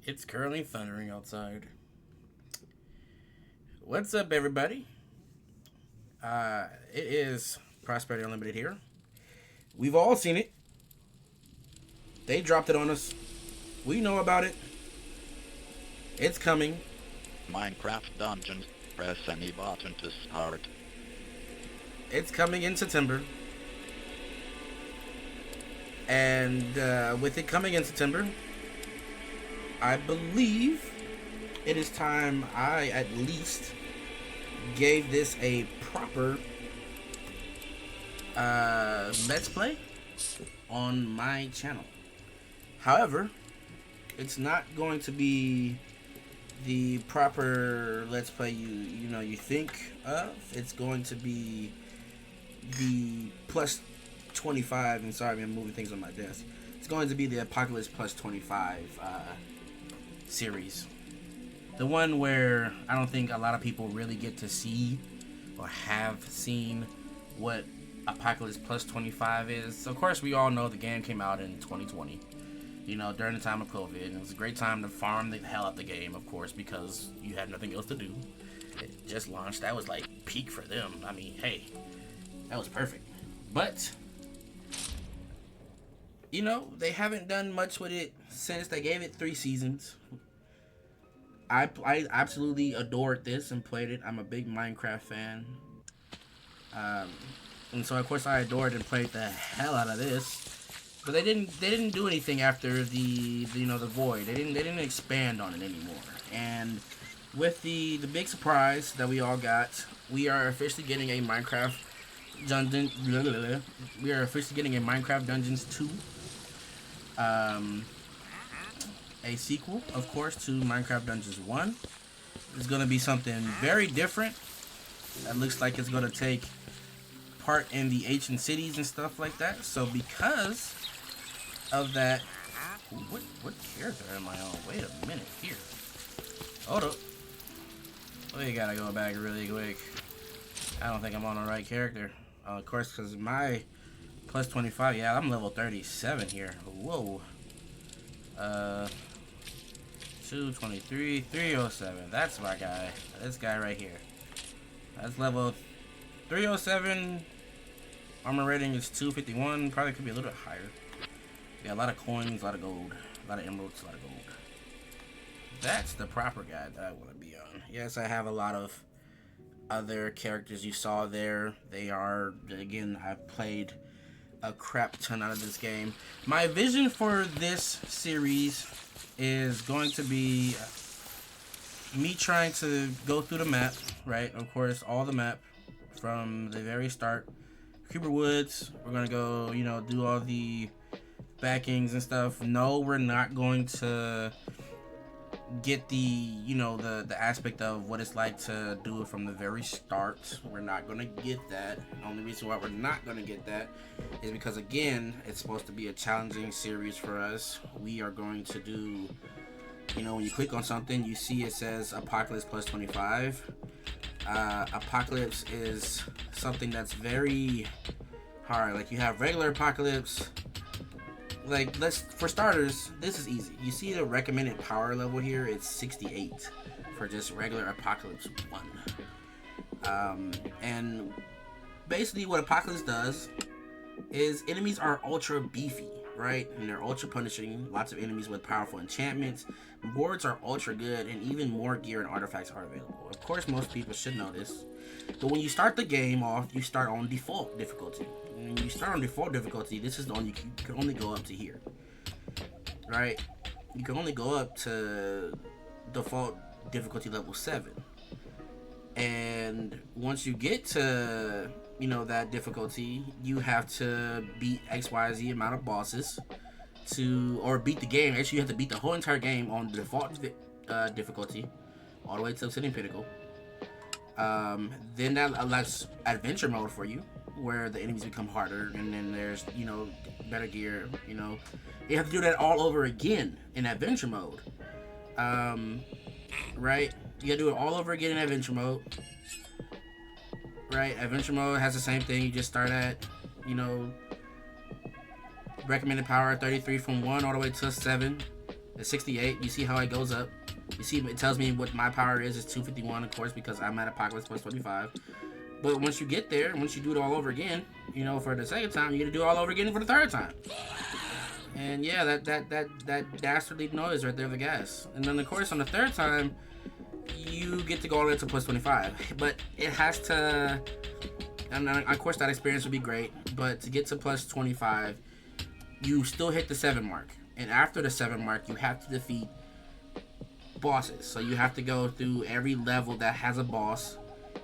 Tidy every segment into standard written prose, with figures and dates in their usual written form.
It's currently thundering outside. What's up, everybody? It is Prosperity Unlimited here. We've all seen it. They dropped it on us. We know about it. It's coming. Minecraft Dungeons. Press any button to start. It's coming in September. And with it coming in September, I believe it is time I at least gave this a proper let's play on my channel. However, it's not going to be the proper let's play you think of. It's going to be the plus 25, and sorry I'm moving things on my desk. It's going to be the Apocalypse plus 25 series. The one where I don't think a lot of people really get to see or have seen what Apocalypse plus 25 is. Of course, we all know the game came out in 2020, during the time of COVID. And it was a great time to farm the hell out the game, of course, because you had nothing else to do. It just launched. That was like peak for them. I mean, hey, that was perfect. But they haven't done much with it since they gave it 3 seasons. I absolutely adored this and played it. I'm a big Minecraft fan. And so of course I adored and played the hell out of this. But they didn't do anything after the Void. They didn't expand on it anymore. And with the big surprise that we all got, we are officially getting a Minecraft Dungeon. We are officially getting a Minecraft Dungeons 2. A sequel, of course, to Minecraft Dungeons 1. It's going to be something very different. That looks like it's going to take part in the ancient cities and stuff like that. So because of that, what character am I on? Wait a minute here. Hold up. We gotta go back really quick. I don't think I'm on the right character. Of course, because my plus 25, yeah, I'm level 37 here. Whoa. 223, 307. That's my guy. This guy right here. That's level 307. Armor rating is 251. Probably could be a little bit higher. Yeah, a lot of coins, a lot of gold, a lot of emeralds, a lot of gold. That's the proper guy that I want to be on. Yes, I have a lot of other characters you saw there. They are, again, I've played a crap ton out of this game. My vision for this series is going to be me trying to go through the map, right? Of course, all the map from the very start. Creeper Woods, we're gonna go, do all the backings and stuff. No, we're not going to get the aspect of what it's like to do it from the very start. We're not going to get that. The only reason why we're not going to get that is because, again, it's supposed to be a challenging series for us. We are going to do, when you click on something, you see it says Apocalypse plus 25. Apocalypse is something that's very hard. Like, you have regular Apocalypse. Like, for starters, this is easy. You see the recommended power level here, it's 68 for just regular Apocalypse 1. And basically what Apocalypse does is enemies are ultra beefy, right? And they're ultra punishing. Lots of enemies with powerful enchantments. Boards are ultra good, and even more gear and artifacts are available. Of course, most people should know this. But when you start the game off, you start on default difficulty. When you start on default difficulty, this is the only, you can only go up to here, right? You can only go up to default difficulty level 7. And once you get to, that difficulty, you have to beat XYZ amount of bosses or beat the game. Actually, you have to beat the whole entire game on the default difficulty all the way to Obsidian Pinnacle. Then that allows adventure mode for you, where the enemies become harder, and then there's, better gear, You have to do that all over again in adventure mode. Right? You gotta do it all over again in adventure mode. Right? Adventure mode has the same thing. You just start at, recommended power 33 from 1 all the way to 7. It's 68. You see how it goes up. You see, it tells me what my power is 251, of course, because I'm at Apocalypse plus 25. But once you get there, once you do it all over again, you know, for the second time, you get to do it all over again for the third time. And yeah, that dastardly noise right there of the gas. And then, of course, on the third time, you get to go all the way to plus 25. But it has to... And of course, that experience would be great. But to get to plus 25, you still hit the 7 mark. And after the 7 mark, you have to defeat bosses. So you have to go through every level that has a boss,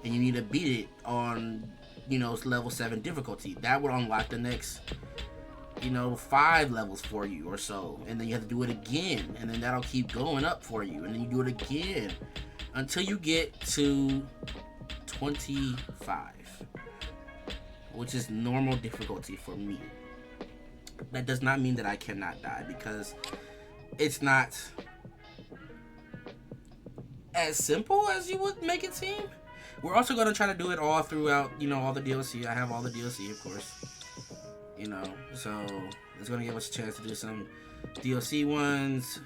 and you need to beat it on, you know, level 7 difficulty. That would unlock the next, you know, 5 levels for you or so. And then you have to do it again, and then that'll keep going up for you. And then you do it again until you get to 25, which is normal difficulty for me. That does not mean that I cannot die, because it's not as simple as you would make it seem. We're also going to try to do it all throughout, you know, all the DLC. I have all the DLC, of course. You know, so it's going to give us a chance to do some DLC ones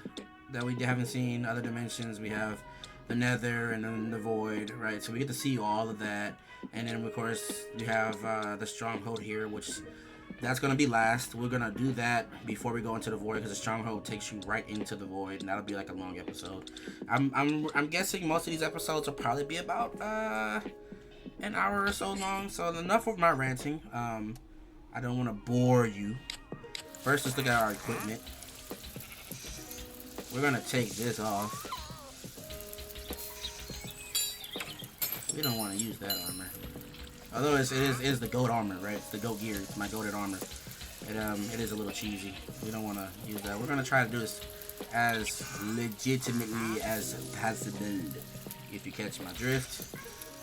that we haven't seen, other dimensions. We have the Nether and then the Void, right? So we get to see all of that. And then, of course, we have the Stronghold here, which... That's going to be last. We're going to do that before we go into the Void, because the Stronghold takes you right into the Void, and that'll be like a long episode. I'm guessing most of these episodes will probably be about an hour or so long, so enough of my ranting. I don't want to bore you. First, let's look at our equipment. We're going to take this off. We don't want to use that armor. Although it is the goat armor, right? It's the goat gear. It's my goated armor. It is a little cheesy. We don't want to use that. We're going to try to do this as legitimately as possible, if you catch my drift.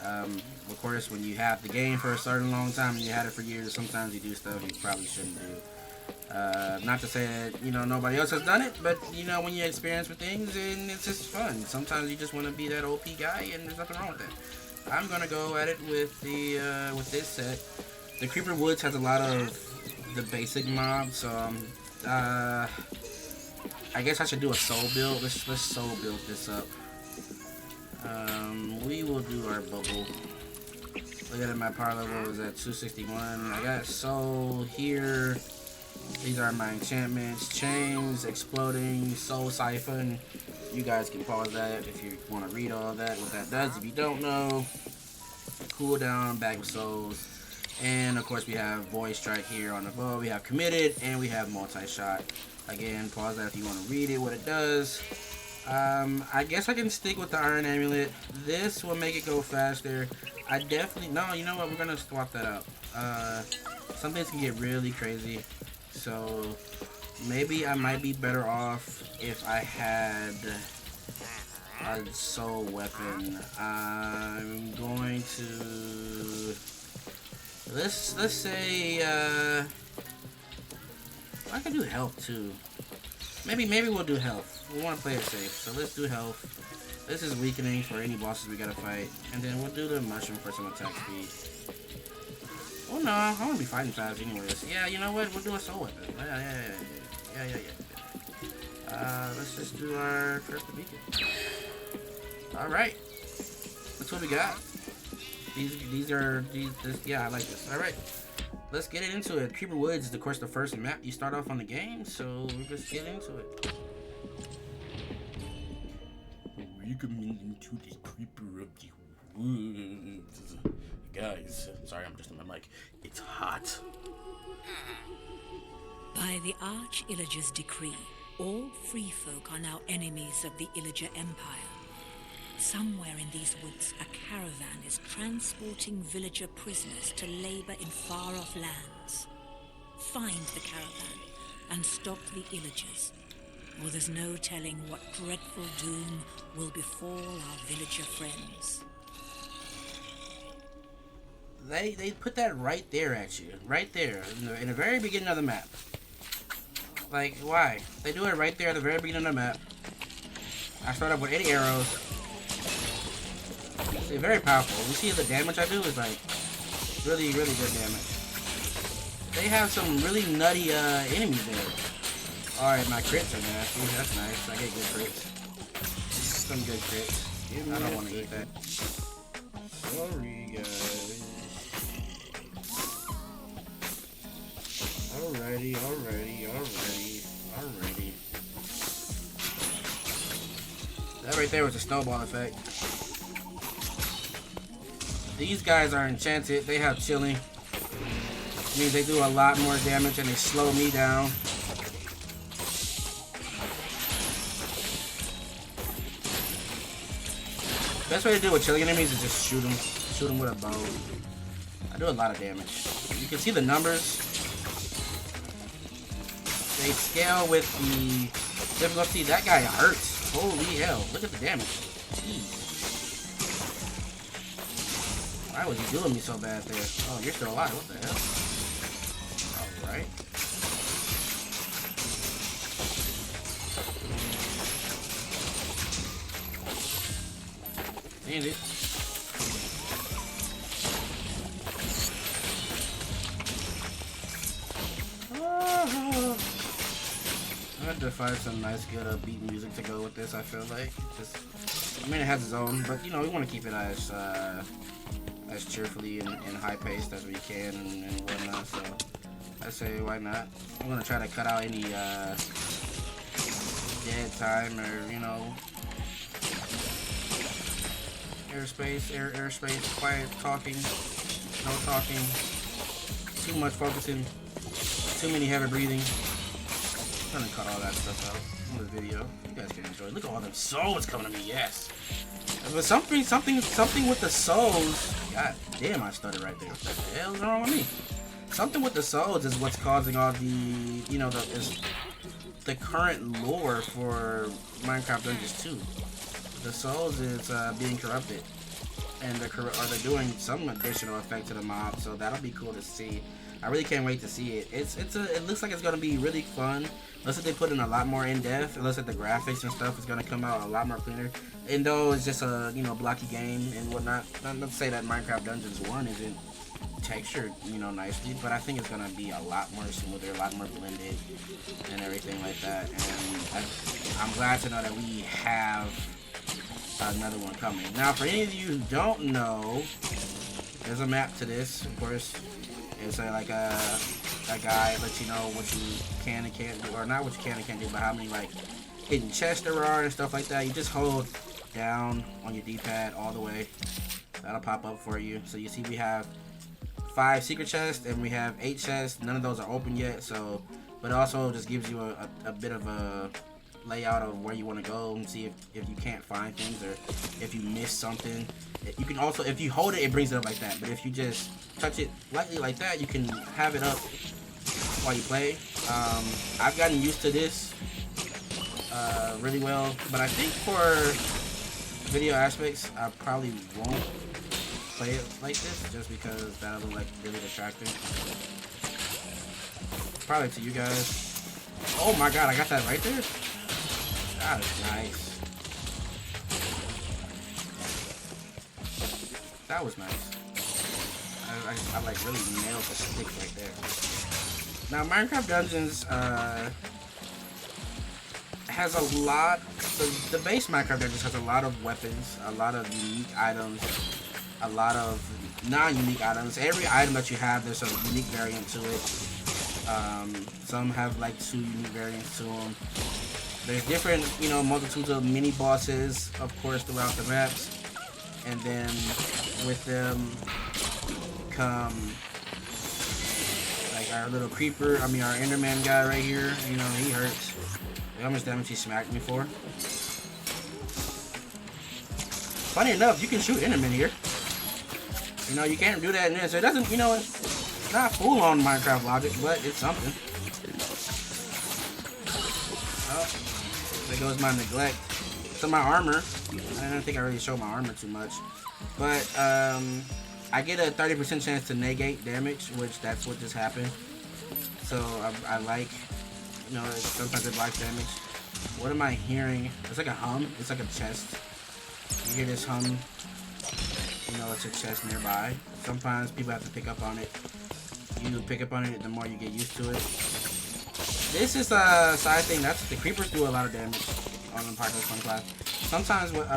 Of course, when you have the game for a certain long time and you had it for years, sometimes you do stuff you probably shouldn't do. Not to say that, you know, nobody else has done it, but, you know, when you experience with things, and it's just fun. Sometimes you just want to be that OP guy, and there's nothing wrong with that. I'm gonna go at it with the with this set. The Creeper Woods has a lot of the basic mobs, so I guess I should do a soul build. Let's soul build this up. We will do our bubble. Look at it, my power level is at 261. I got soul here. These are my enchantments: chains, exploding, soul siphon. You guys can pause that if you want to read all that, what that does. If you don't know, cooldown, bag of souls, and of course we have void strike here on the bow. We have committed, and we have multi-shot. Again, pause that if you want to read it, what it does. I guess I can stick with the iron amulet. This will make it go faster. I definitely, no, you know what, we're gonna swap that out. Some things can get really crazy, so maybe I might be better off if I had a soul weapon. I'm going to let's say I can do health too. Maybe we'll do health. We want to play it safe, so let's do health. This is weakening for any bosses we gotta fight, and then we'll do the mushroom for some attack speed. Oh no, I want to be fighting fast anyways. Yeah, you know what? We'll do a soul weapon. Yeah. Let's just do our first beacon. Alright. That's what we got. Yeah, I like this. Alright. Let's get it into it. Creeper Woods is, of course, the first map you start off on the game, so we'll just get into it. Welcome into the Creeper of the Woods. Guys, sorry, I'm just on my mic. It's hot. By the Arch-Illager's decree, all free folk are now enemies of the Illager Empire. Somewhere in these woods, a caravan is transporting villager prisoners to labor in far-off lands. Find the caravan and stop the Illagers, or there's no telling what dreadful doom will befall our villager friends. They put that right there at you. Right there. In the very beginning of the map. Like, why? They do it right there at the very beginning of the map. I start up with 80 arrows. It's very powerful. You see the damage I do is like really, really good damage. They have some really nutty enemies there. Alright, my crits are nasty. That's nice. I get good crits. Some good crits. I don't want to eat that. Sorry, guys. Alrighty. That right there was a snowball effect. These guys are enchanted. They have chilling. It means they do a lot more damage and they slow me down. Best way to deal with chilling enemies is just shoot them. Shoot them with a bow. I do a lot of damage. You can see the numbers. They scale with the difficulty. That guy hurts. Holy hell. Look at the damage. Jeez. Why was he doing me so bad there? Oh, you're still alive. What the hell? Alright. End it. I had to find some nice, good upbeat music to go with this. I feel like just, I mean, it has its own, but you know, we want to keep it as cheerfully and high paced as we can and whatnot. So I say, why not? I'm gonna try to cut out any dead time or airspace, quiet talking, no talking, too much focusing, too many heavy breathing. I'm gonna cut all that stuff out on the video. You guys can enjoy. Look at all them souls coming to me. Yes. But something with the souls. God damn, I stuttered right there. What the hell is wrong with me? Something with the souls is what's causing all the, the current lore for Minecraft Dungeons 2. The souls is being corrupted, and they're doing some additional effect to the mob. So that'll be cool to see. I really can't wait to see it. It looks like it's gonna be really fun. Looks like they put in a lot more in depth. It looks like the graphics and stuff is gonna come out a lot more cleaner. And though it's just a blocky game and whatnot, not to say that Minecraft Dungeons 1 isn't textured nicely, but I think it's gonna be a lot more smoother, a lot more blended, and everything like that. And I'm glad to know that we have another one coming. Now, for any of you who don't know, there's a map to this, of course. It's like a guide lets you know what you can and can't do, or not what you can and can't do, but how many like hidden chests there are and stuff like that. You just hold down on your D-pad all the way. That'll pop up for you. So you see we have 5 secret chests and we have 8 chests. None of those are open yet. So, but it also just gives you a bit of a layout of where you want to go and see if you can't find things or if you miss something. You can also, if you hold it, it brings it up like that. But if you just touch it lightly like that, you can have it up while you play. I've gotten used to this really well, but I think for video aspects, I probably won't play it like this just because that'll look like really distracting. Probably to you guys. Oh my god, I got that right there. That is nice. That was nice. I like really nailed the stick right there. Now Minecraft Dungeons has a lot. The base Minecraft Dungeons has a lot of weapons, a lot of unique items, a lot of non-unique items. Every item that you have, there's a unique variant to it. Some have like 2 unique variants to them. There's different, multitudes of mini bosses, of course, throughout the maps. And then with them come like our little creeper, our Enderman guy right here. He hurts. Look how much damage he smacked me for. Funny enough, you can shoot Enderman here. You can't do that in this. So it doesn't, it's not full on Minecraft logic, but it's something. Oh, there goes my neglect. So my armor, I don't think I really showed my armor too much, but I get a 30% chance to negate damage, which that's what just happened. So I like, sometimes it blocks damage. What am I hearing? It's like a hum. It's like a chest. You hear this hum? It's a chest nearby. Sometimes people have to pick up on it. You pick up on it, the more you get used to it. This is a side thing. That's the creepers do a lot of damage on the Apocalypse 1 class. Sometimes with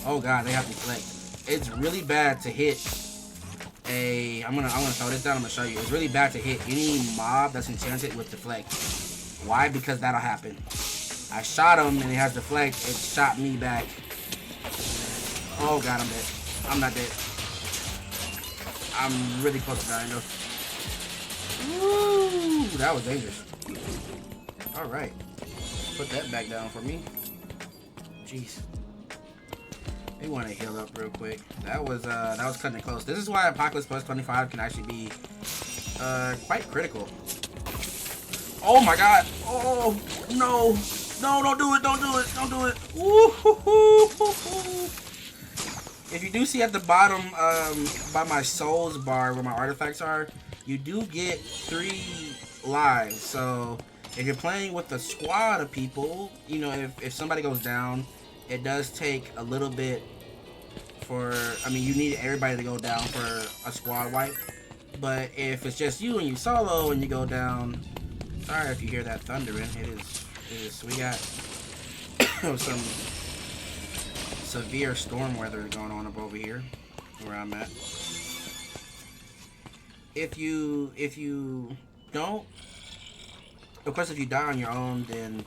oh god, they have deflect. It's really bad to hit a. I'm gonna throw this down. I'm gonna show you. It's really bad to hit any mob that's enchanted with deflect. Why? Because that'll happen. I shot him and he has deflect. It shot me back. Oh god, I'm dead. I'm not dead. I'm really close to dying though. Woo! That was dangerous. Alright. Put that back down for me. Jeez. We want to heal up real quick. That was cutting it close. This is why Apocalypse plus 25 can actually be quite critical. Oh my god! Oh no! No, don't do it! Don't do it! Don't do it! Woo-hoo-hoo-hoo-hoo. If you do see at the bottom by my souls bar where my artifacts are, you do get 3 lives. So if you're playing with a squad of people, you know, if somebody goes down, it does take a little bit for, I mean, you need everybody to go down for a squad wipe. But if it's just you and you solo and you go down, sorry if you hear that thundering. It is, we got some severe storm weather going on up over here where I'm at. If you don't, of course, if you die on your own, then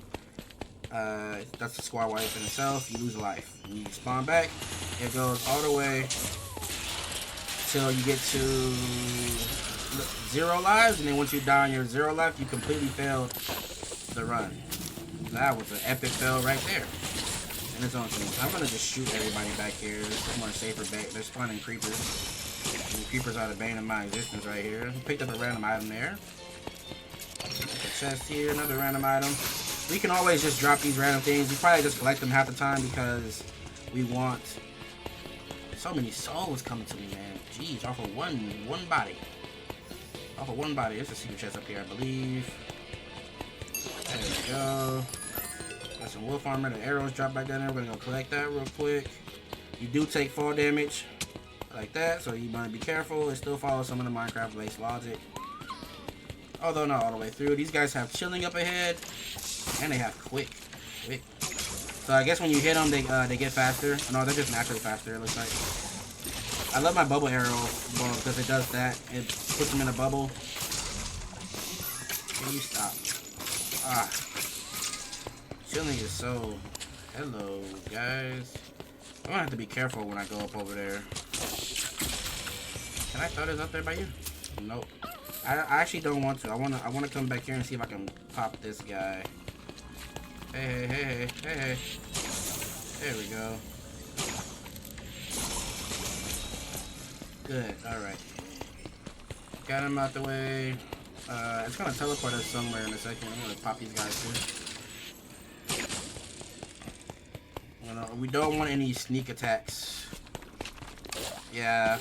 that's a squad wipe in itself. You lose a life. When you spawn back, it goes all the way till you get to 0 lives, and then once you die on your 0 life, you completely failed the run. That was an epic fail right there. And its own thing. I'm gonna just shoot everybody back here. This is more safer bet. They're spawning creepers. And the creepers are the bane of my existence right here. Picked up a random item there. A chest here, another random item. We can always just drop these random things. We probably just collect them half the time because we want so many souls coming to me, man. Jeez, off of one body. Off of one body. There's a secret chest up here, I believe. There we go. Got some wolf armor. The arrows drop back down there. We're gonna go collect that real quick. You do take fall damage like that, so you want to be careful. It still follows some of the Minecraft-based logic. Although not all the way through. These guys have chilling up ahead, and they have quick. So I guess when you hit them, they get faster. No, they're just naturally faster, it looks like. I love my bubble arrow because it does that. It puts them in a bubble. Can you stop? Ah. Chilling is so... Hello, guys. I'm gonna have to be careful when I go up over there. Can I throw this up there by you? Nope. I actually don't want to. I wanna come back here and see if I can pop this guy. Hey. There we go. Good. Alright. Got him out the way. It's gonna teleport us somewhere in a second. I'm gonna pop these guys too. We don't want any sneak attacks. Yeah.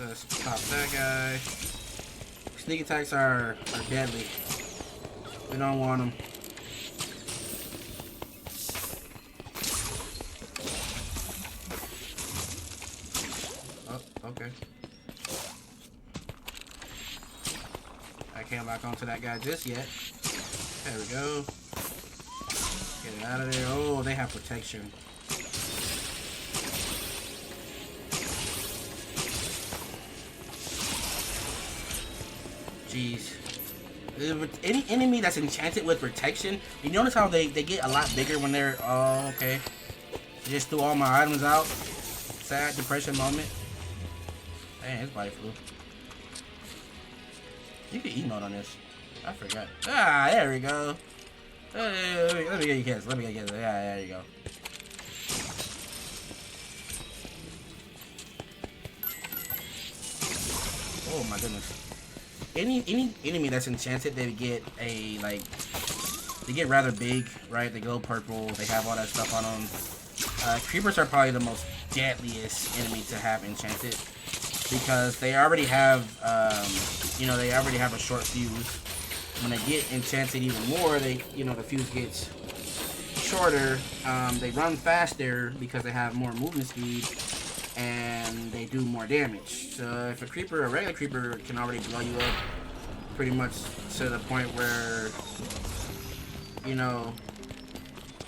Let's pop that guy. Sneak attacks are deadly. We don't want them. Oh, okay. I can't lock onto that guy just yet. There we go. Get it out of there. Oh, they have protection. Jeez. Any enemy that's enchanted with protection, you notice how they get a lot bigger when they're... Oh, okay. I just threw all my items out. Sad depression moment. Dang, his body flew. You can emote on this. I forgot. Ah, there we go. Let me get you kids. Let me get you kids. Yeah, there you go. Oh my goodness. Any enemy that's enchanted, they get they get rather big, right? They go purple. They have all that stuff on them. Creepers are probably the most deadliest enemy to have enchanted because they already have, they already have a short fuse. When they get enchanted even more, the fuse gets shorter. They run faster because they have more movement speed, and they do more damage. So if a regular creeper can already blow you up pretty much to the point where, you know,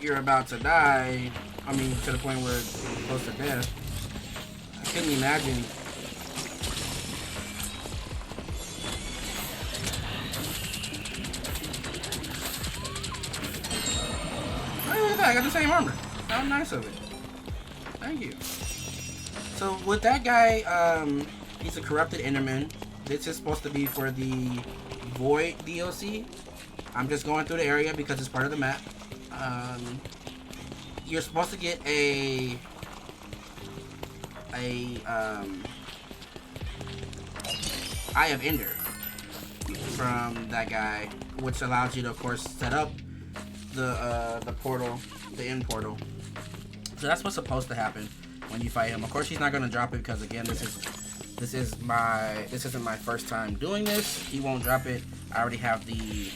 you're about to die, I mean to the point where you're close to death, I couldn't imagine I got the same armor. How nice of it. Thank you. So with that guy, he's a corrupted Enderman. This is supposed to be for the Void DLC. I'm just going through the area because it's part of the map. You're supposed to get a Eye of Ender from that guy, which allows you to, of course, set up the portal, the end portal. So that's what's supposed to happen when you fight him. Of course, he's not going to drop it because, again, this isn't my first time doing this. He won't drop it. I already have the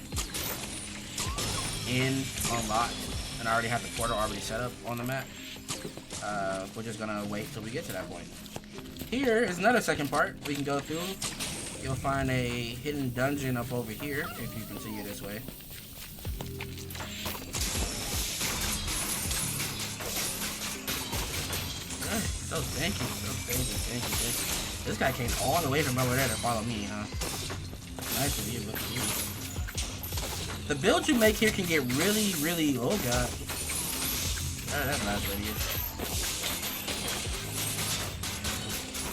end unlocked, and I already have the portal already set up on the map. We're just gonna wait till we get to that point. Here is another second part we can go through. You'll find a hidden dungeon up over here if you continue this way. So thank you. This guy came all the way from over there to follow me, huh? Nice of you, look at you. The build you make here can get really, oh god. That's nice of you.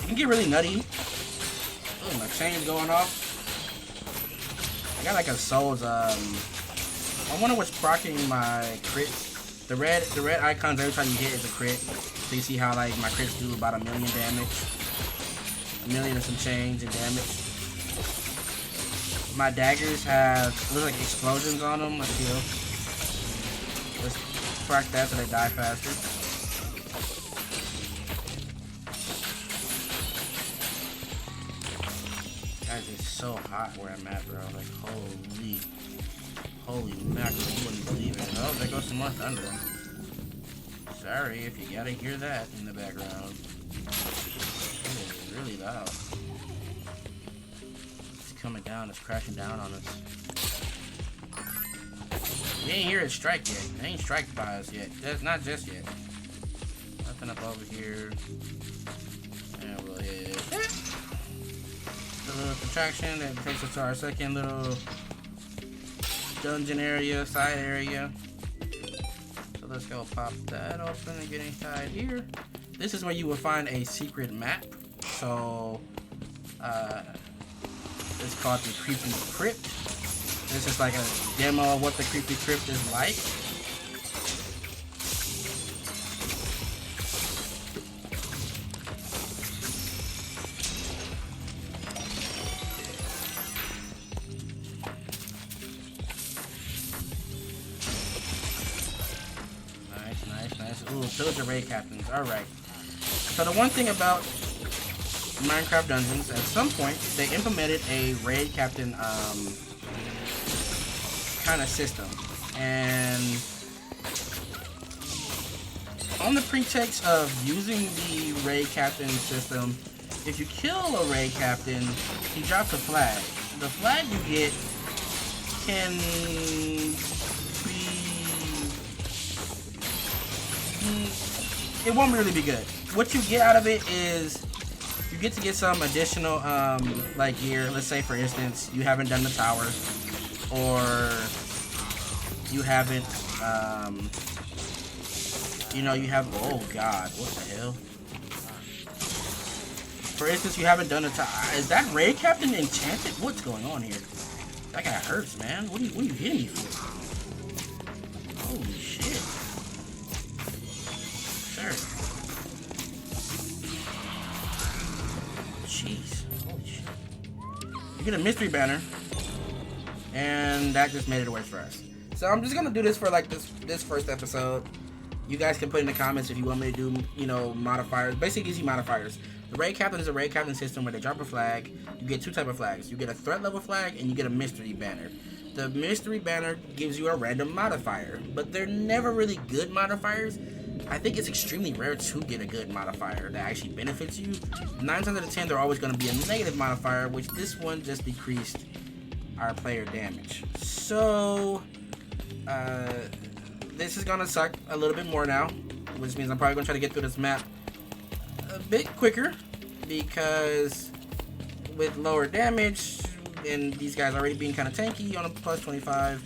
You can get really nutty. Oh, my chain's going off. I got like a soul's, I wonder what's proccing my crits. The red icons every time you hit is a crit. So you see how like my crits do about 1 million damage. 1 million and some change in damage. My daggers have little like explosions on them. Let's feel. Let's proc that so they die faster. Guys, it's so hot where I'm at, bro. Like holy mackerel, you wouldn't believe it. Oh, there goes some more thunder. Sorry if you gotta hear that in the background. It is really loud. It's coming down, it's crashing down on us. We ain't hear it strike yet. It ain't strike by us yet. That's not just yet. Nothing up over here. And we'll hit the little contraction that takes us to our second little dungeon area, side area. So let's go pop that open and get inside here. This is where you will find a secret map. So it's called the Creepy Crypt. This is like a demo of what the Creepy Crypt is like. Nice. Ooh, Villager Raid Captains. Alright. So the one thing about Minecraft Dungeons, at some point, they implemented a Raid Captain kind of system. And on the pretext of using the Raid Captain system, if you kill a Raid Captain, he drops a flag. The flag you get can be... it won't really be good. What you get out of it is you get to get some additional like gear. Let's say for instance you haven't done the tower, or you haven't you know, you have, oh god, what the hell? For instance, you haven't done the tower. Is that Raid Captain enchanted? What's going on here? That guy hurts, man. What are you hitting me for? Holy shit. Jeez, holy shit. You get a mystery banner, and that just made it worse for us. So I'm just gonna do this for like this first episode. You guys can put in the comments if you want me to do, you know, modifiers. Basically gives you modifiers. The Raid Captain is a Raid Captain system where they drop a flag. You get two types of flags. You get a threat level flag and you get a mystery banner. The mystery banner gives you a random modifier, but they're never really good modifiers I think it's extremely rare to get a good modifier that actually benefits you. 9 times out of 10, they're always going to be a negative modifier, which this one just decreased our player damage. So, this is going to suck a little bit more now, which means I'm probably going to try to get through this map a bit quicker, because with lower damage and these guys already being kind of tanky on a plus 25,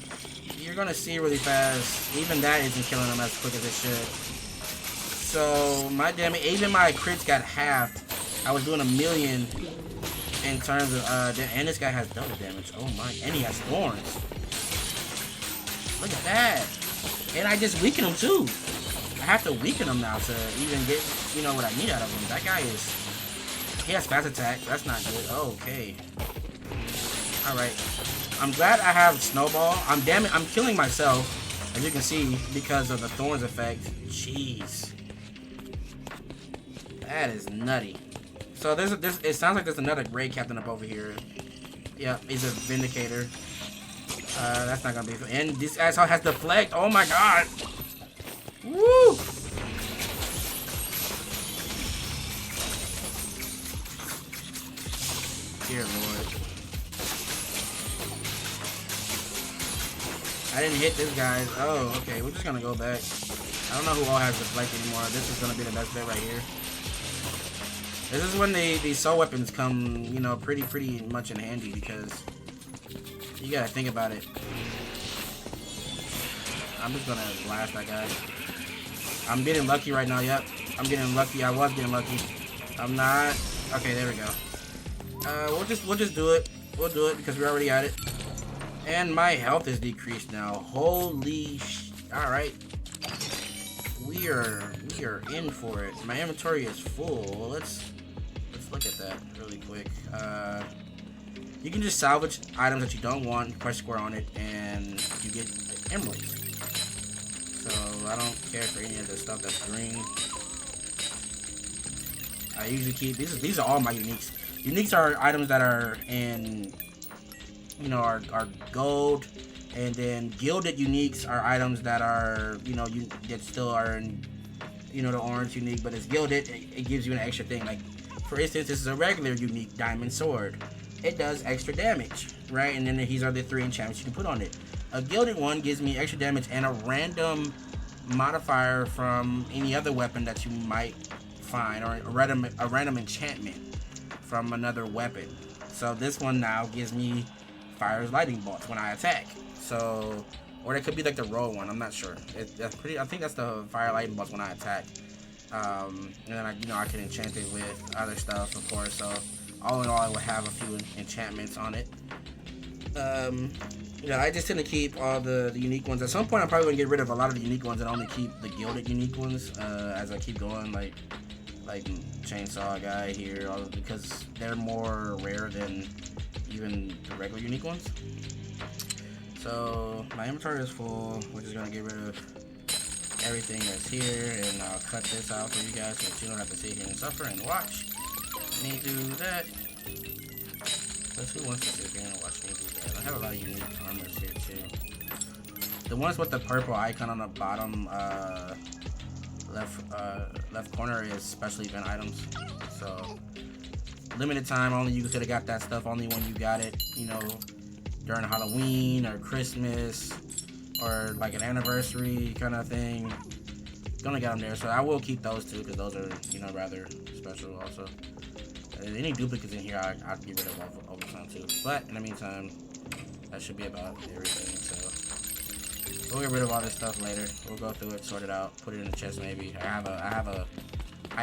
you're going to see really fast. Even that isn't killing them as quick as it should. So my damage, even my crits got halved. I was doing 1,000,000 in terms of, and this guy has double damage. Oh my, and he has thorns. Look at that. And I just weaken him too. I have to weaken him now to even get, you know, what I need out of him. That guy is, he has fast attack. That's not good. Okay. Alright. I'm glad I have Snowball. I'm killing myself, as you can see, because of the Thorns effect. Jeez. That is nutty. So it sounds like there's another Grey Captain up over here. Yep, he's a Vindicator. That's not gonna be fun. And this asshole has Deflect. Oh my god. Woo! Dear Lord. I didn't hit this guy. Oh, okay. We're just gonna go back. I don't know who all has Deflect anymore. This is gonna be the best bet right here. This is when the soul weapons come, you know, pretty much in handy, because you gotta think about it. I'm just gonna blast that guy. I'm getting lucky right now. Yep, I'm getting lucky. I was getting lucky. I'm not. Okay, there we go. We'll just do it. We'll do it because we're already at it. And my health is decreased now. Holy sh! All right. We are in for it. My inventory is full. Let's look at that really quick. You can just salvage items that you don't want, press square on it, and you get emeralds. So I don't care for any of the stuff that's green. I usually keep these are all my uniques. Uniques are items that are in, you know, are gold, and then gilded uniques are items that are, you know, that still are in, you know, the orange unique, but it's gilded. It gives you an extra thing. Like, for instance, this is a regular unique diamond sword. It does extra damage, right? And then these are the 3 enchantments you can put on it. A gilded one gives me extra damage and a random modifier from any other weapon that you might find, or a random enchantment from another weapon. So this one now gives me fires lightning bolts when I attack. So, or it could be like the roll one. I'm not sure. That's pretty. I think that's the fire lightning bolts when I attack. And then I can enchant it with other stuff, of course. So all in all, I would have a few enchantments on it. You know, I just tend to keep all the unique ones. At some point, I'm probably gonna get rid of a lot of the unique ones and only keep the gilded unique ones as I keep going. Like chainsaw guy here, because they're more rare than even the regular unique ones. So my inventory is full. We're just gonna get rid of everything that's here, and I'll cut this out for you guys so that you don't have to sit here and suffer and watch me do that. Because who wants to sit here and watch me do that? I have a lot of unique armors here too. The ones with the purple icon on the bottom left corner is special event items. So limited time only. You could have got that stuff only when you got it, you know, during Halloween or Christmas or like an anniversary kind of thing. Gonna get them there, so I will keep those too, because those are, you know, rather special also. Any duplicates in here, I'll get rid of over time too. But in the meantime, that should be about everything. So we'll get rid of all this stuff later. We'll go through it, sort it out, put it in the chest maybe. I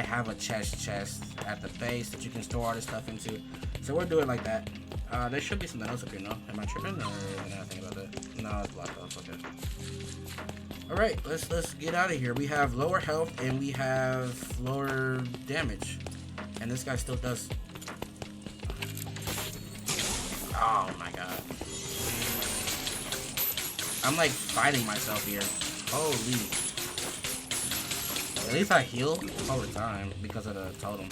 have a chest at the base that you can store all this stuff into. So we'll do it like that. There should be something else up here, no? Am I tripping, or am I thinking about that? No, it's blocked off. Okay. All right, let's get out of here. We have lower health and we have lower damage, and this guy still does. Oh my god! I'm like fighting myself here. Holy! At least I heal over time because of the totem.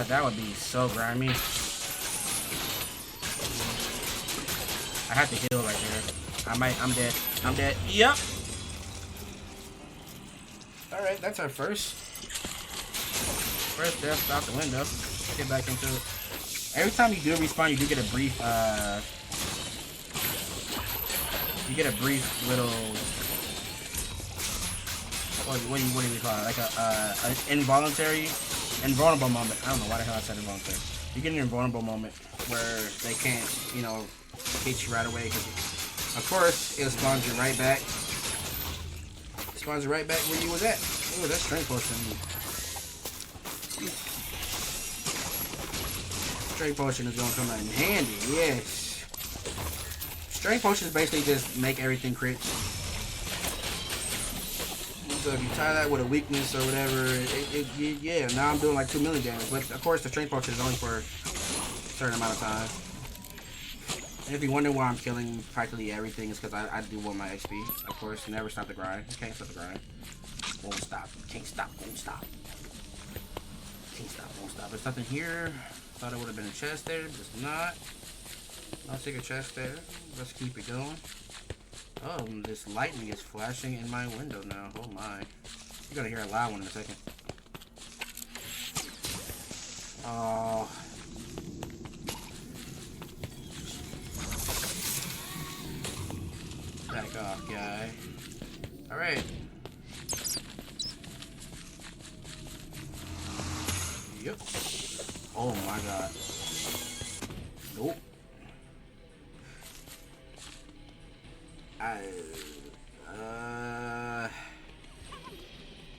That would be so grimy. I have to heal right there. I'm dead. I'm dead. Yep. Alright, that's our first death out the window. Get back into it. Every time you do respawn, you do get a brief, little, what do you call it? Like an invulnerable moment. I don't know why the hell I said involuntary. You get an invulnerable moment where they can't, you know, hit you right away. Because, of course, it spawns you right back. Spawns you right back where you was at. Ooh, that's strength potion. Strength potion is gonna come out in handy, yes. Strength potions basically just make everything crit. So if you tie that with a weakness or whatever, yeah, now I'm doing like 2 million damage. But of course the strength potion is only for a certain amount of time. And if you wonder why I'm killing practically everything, it's because I do want my XP. Of course, never stop the grind. You can't stop the grind. Won't stop. Can't stop. Won't stop. Can't stop. Won't stop. There's nothing here. Thought it would have been a chest there, but it's not. I'll take a chest there. Let's keep it going. Oh, this lightning is flashing in my window now. Oh my. You're gonna hear a loud one in a second. Oh. Back off, guy. Alright. Yep. Oh my god. Nope.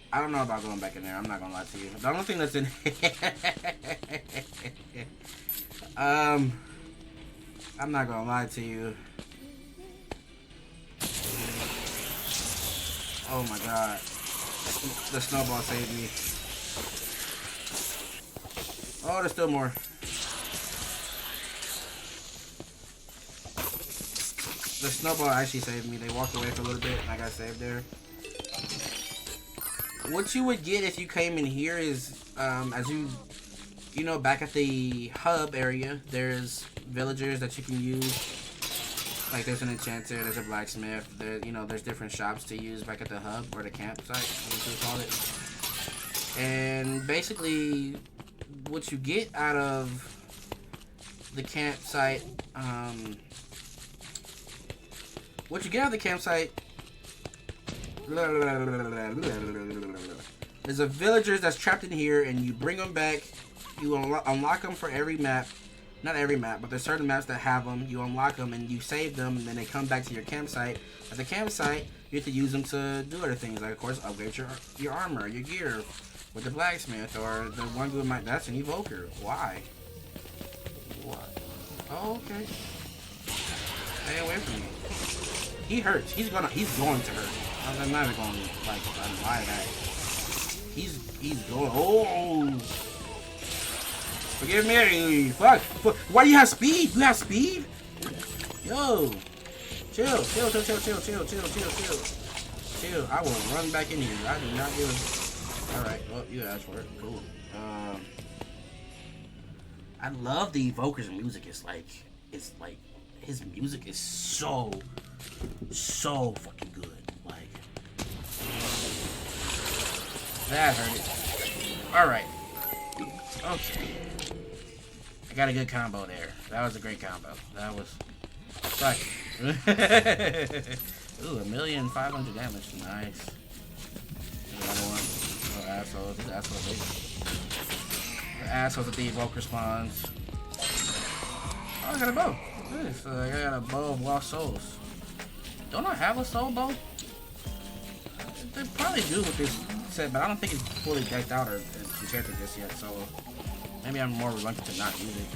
I don't know about going back in there. I'm not gonna lie to you. The only thing that's in I'm not gonna lie to you. Oh my god. The snowball saved me. Oh, there's still more. The snowball actually saved me. They walked away for a little bit and I got saved there. What you would get if you came in here is, as you know, back at the hub area, there's villagers that you can use. Like there's an enchanter, there's a blacksmith, there, you know, there's different shops to use back at the hub or the campsite, what you call it. And basically, what you get out of the campsite, there's a villagers that's trapped in here, and you bring them back. You unlock them for every map. Not every map, but there's certain maps that have them. You unlock them and you save them, and then they come back to your campsite. At the campsite, you have to use them to do other things, like of course upgrade your armor, your gear, with the blacksmith, or the one who might. That's an evoker. Why? What? Oh, okay. Stay away from me. He hurts. He's going to hurt. I'm not even going to like lie that. He's going. Oh. Forgive me. Fuck. Why do you have speed? You have speed? Yo. Chill. I will run back in here. I do not give a... Alright. Well, you asked for it. Cool. I love the evoker's music. It's like his music is so fucking good. Like, that hurt it. Alright. Okay. I got a good combo there. That was a great combo. That was... Fuck. Ooh, 1,500,000 damage. Nice. Another one. Oh, assholes. These assholes. The assholes at the evoker spawns. Oh, I got a bow. Nice. I got a bow of lost souls. Don't I have a soul bow? They probably do with this set, but I don't think it's fully decked out or enchanted just yet, so maybe I'm more reluctant to not use it.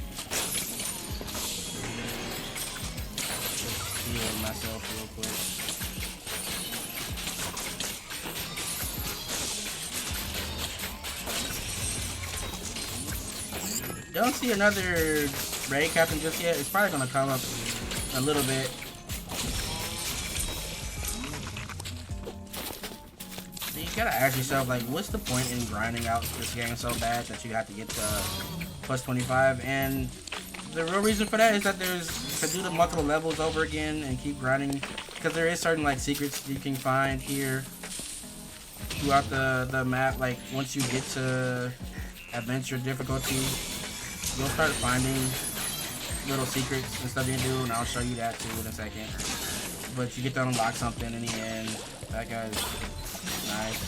Just heal myself real quick. Don't see another raid captain just yet. It's probably gonna come up a little bit. You gotta ask yourself, like, what's the point in grinding out this game so bad that you have to get to plus 25? And the real reason for that is that there's to do the multiple levels over again and keep grinding, because there is certain like secrets you can find here throughout the map. Like once you get to adventure difficulty, you'll start finding little secrets and stuff you can do, and I'll show you that too in a second. But you get to unlock something in the end. That guy's nice.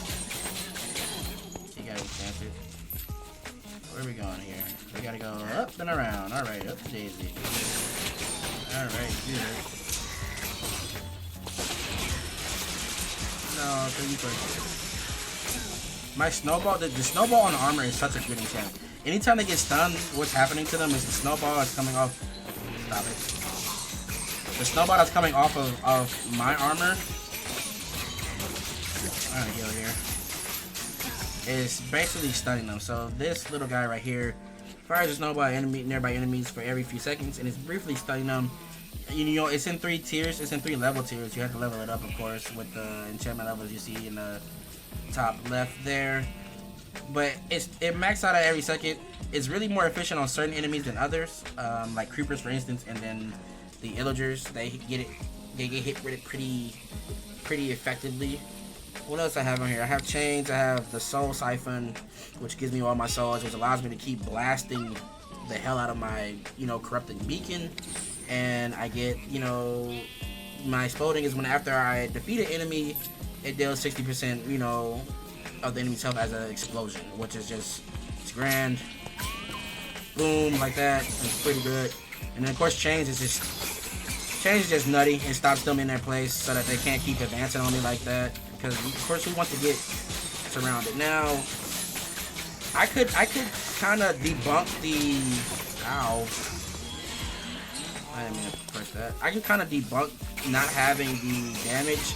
You gotta chance it. Where are we going here? We gotta go up and around. Alright, up to Daisy. Alright, good. No, so you first. My snowball, the snowball on armor is such a good enchantment. Anytime they get stunned, what's happening to them is the snowball is coming off. Stop it. The snowball that's coming off of my armor. I'm gonna heal here. Is basically stunning them. So this little guy right here fires a snowball at nearby enemies for every few seconds, and it's briefly stunning them. You know, it's in 3 tiers. It's in 3 level tiers. You have to level it up, of course, with the enchantment levels you see in the top left there. But it maxes out at every second. It's really more efficient on certain enemies than others, like creepers, for instance, and then the Illagers. They get hit with it pretty effectively. What else I have on here? I have chains. I have the soul siphon, which gives me all my souls, which allows me to keep blasting the hell out of my, corrupted beacon. And I get, my exploding is when after I defeat an enemy, it deals 60%, of the enemy's health as an explosion, which is it's grand. Boom, like that. It's pretty good. And then of course chains is just nutty. It stops them in their place so that they can't keep advancing on me like that. Because of course we want to get surrounded. Now I could kind of debunk the ow. I didn't mean to press that. I can kind of debunk not having the damage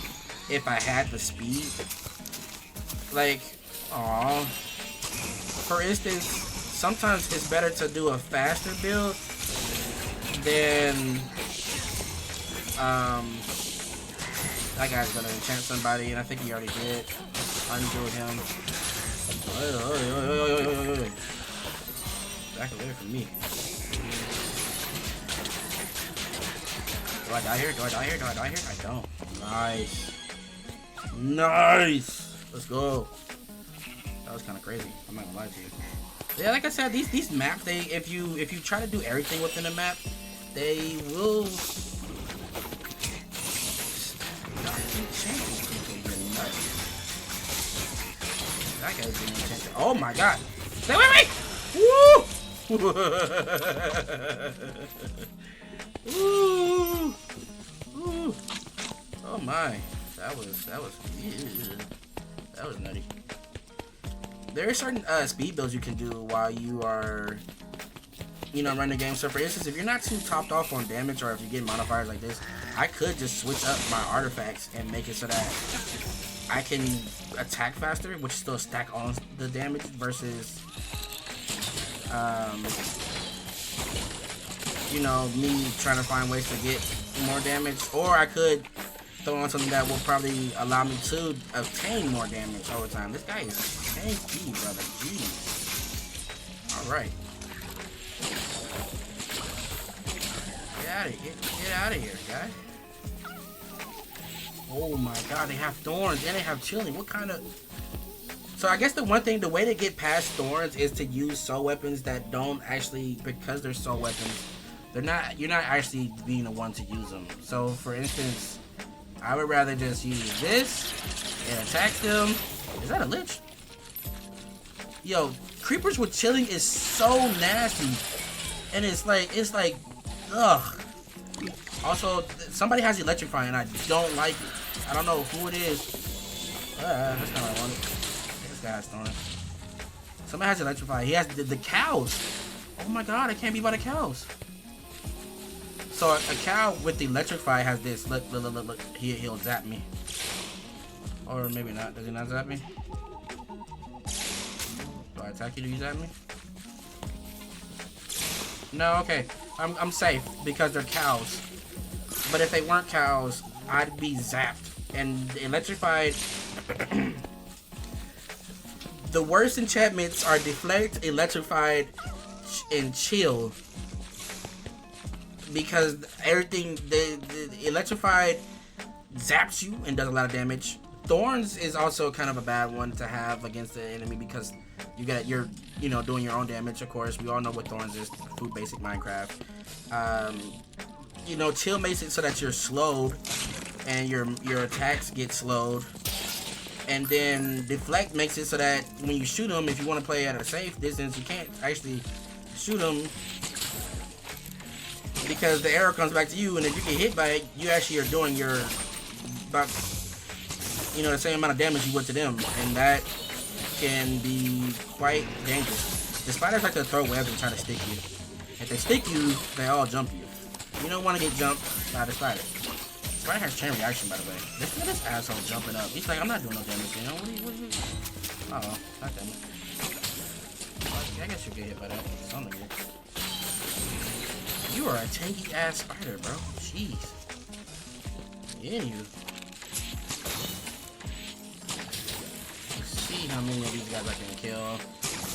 if I had the speed. Like, aw. For instance, sometimes it's better to do a faster build than that guy's gonna enchant somebody, and I think he already did. Undo him. Back away from me. Do I die here? Do I die here? Do I die here? I don't. Nice. Nice! Let's go. That was kind of crazy. I'm not gonna lie to you. Yeah, like I said, these maps, if you try to do everything within a map, they will. That guy's being enchanted. Oh my god! Stay with me! Woo! Ooh! Ooh! Oh my! That was nutty. There are certain speed builds you can do while you are, running the game. So for instance, if you're not too topped off on damage, or if you get modifiers like this, I could just switch up my artifacts and make it so that I can attack faster, which still stack on the damage versus, me trying to find ways to get more damage. Or I could throw on something that will probably allow me to obtain more damage over time. This guy is tanky, brother. Jeez. Alright. Get out of here, guy. Oh my god, they have thorns and they have chilling. What kind of... So I guess the way to get past thorns is to use soul weapons that don't actually, because they're soul weapons, you're not actually being the one to use them. So for instance, I would rather just use this and attack them. Is that a lich? Yo, creepers with chilling is so nasty. And it's like, ugh. Also, somebody has electrify and I don't like it. I don't know who it is. That's not what I wanted. This guy has thorns. Somebody has electrify. He has the cows. Oh my god, I can't be by the cows. So a cow with the electrify has this. Look. He'll zap me. Or maybe not. Does he not zap me? Do I attack you? Do you zap me? No, okay. I'm safe because they're cows. But if they weren't cows, I'd be zapped. And electrified. The worst enchantments are deflect, electrified, and chill. Because everything, the electrified zaps you and does a lot of damage. Thorns is also kind of a bad one to have against the enemy because you're doing your own damage. Of course, we all know what Thorns is. Food basic Minecraft. Chill makes it so that you're slowed and your attacks get slowed. And then deflect makes it so that when you shoot them, if you want to play at a safe distance, you can't actually shoot them because the arrow comes back to you, and if you get hit by it, you actually are doing about the same amount of damage you would to them, and that can be quite dangerous. The spiders like to throw webs and try to stick you. If they stick you, they all jump you. You don't want to get jumped by the spider. Spider has chain reaction, by the way. Listen to this asshole jumping up. He's like, I'm not doing no damage, What are you? Uh-oh, not damage. Well, I guess you'll get hit by that. Something weird. You are a tanky ass spider, bro. Jeez. Yeah, you. Let's see how many of these guys I can kill. I'm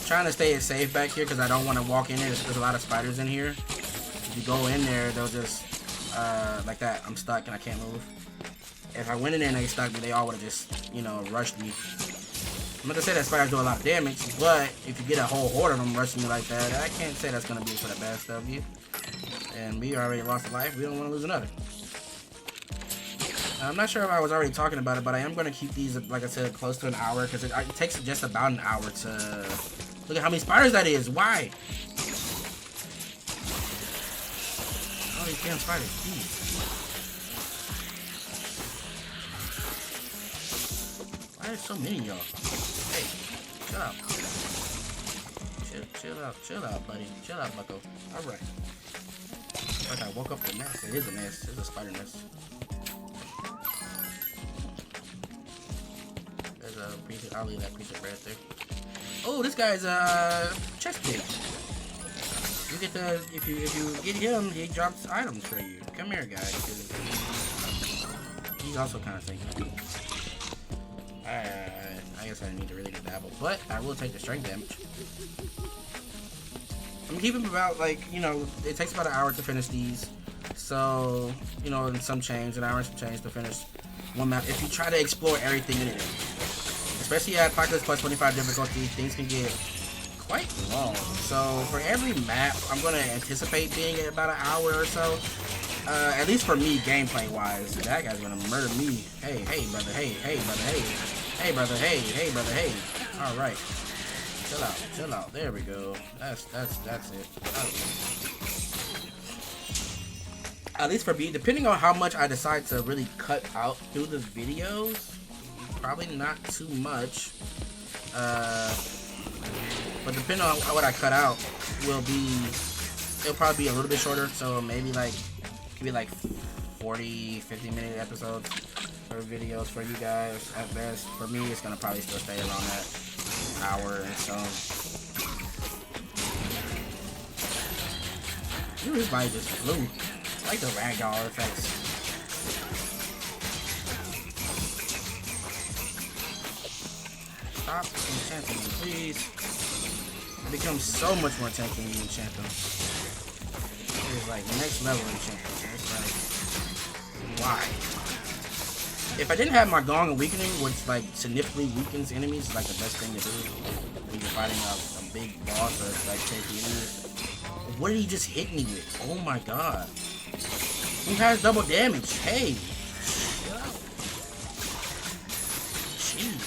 trying to stay safe back here because I don't want to walk in there. There's a lot of spiders in here. If you go in there, they'll just like that. I'm stuck and I can't move. If I went in there and they stuck me, they all would have just, rushed me. I'm not gonna say that spiders do a lot of damage, but if you get a whole horde of them rushing me like that, I can't say that's gonna be for the best of you. And we already lost a life. We don't want to lose another. I'm not sure if I was already talking about it, but I am going to keep these, like I said, close to an hour because it takes just about an hour to... Look at how many spiders that is. Why? Oh, these damn spiders. Jeez. Why are there so many of y'all? Hey, chill out. Chill out, buddy. Chill out, bucko. Alright. Like I woke up the nest. It is a nest. It's a spider nest. There's a piece of, I'll leave that piece of bread there. Oh, this guy's chest pig. You get the if you get him, he drops items for you. Come here, guys. He's also kind of thinking. I guess I need to really dabble, but I will take the strength damage. I'm keeping about it takes about an hour to finish these. So, and some change, an hour and some change to finish one map. If you try to explore everything in it, especially at Apocalypse plus 25 difficulty, things can get quite long. So for every map, I'm gonna anticipate being at about an hour or so. At least for me, gameplay wise. That guy's gonna murder me. Hey, brother. Hey, brother. Hey, brother. Hey. All right. Chill out. There we go. That's it. At least for me, depending on how much I decide to really cut out through the videos, probably not too much. But depending on what I cut out, it'll probably be a little bit shorter. So maybe it could be 40, 50-minute episodes for videos for you guys at best. For me, it's gonna probably still stay around that hour and so. Dude, his body just flew. I like the ragdoll effects. Stop enchanting me, please. It becomes so much more tempting when you enchant them. It is like next level enchanting. It's like, why? If I didn't have my Gong and Weakening, which significantly weakens enemies, is the best thing to do when you're fighting a big boss or tanky enemies. What did he just hit me with? Oh my god. Who has double damage? Hey. Shut up. Jeez.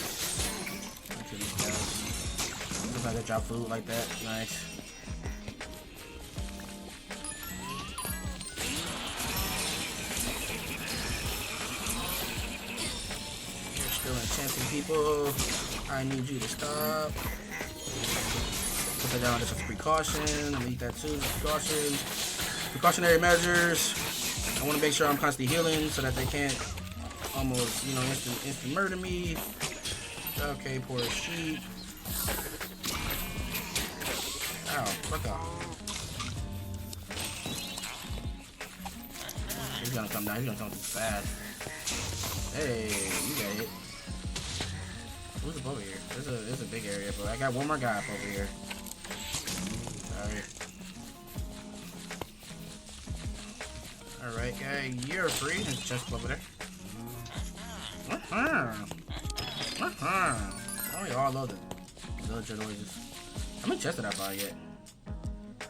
Looks like I drop food like that. Nice. Still enchanting people. I need you to stop. Put that down just as a precaution. Delete that too. Precaution. Precautionary measures. I want to make sure I'm constantly healing so that they can't almost, instant murder me. Okay, poor sheep. Ow, fuck off. He's gonna come down. He's gonna come too fast. Hey, you got it. Who's up over here? There's a big area, but I got one more guy up over here. Alright, guy, you're free. There's a chest over there. Oh, we all love the villager noises. How many chests did I find yet?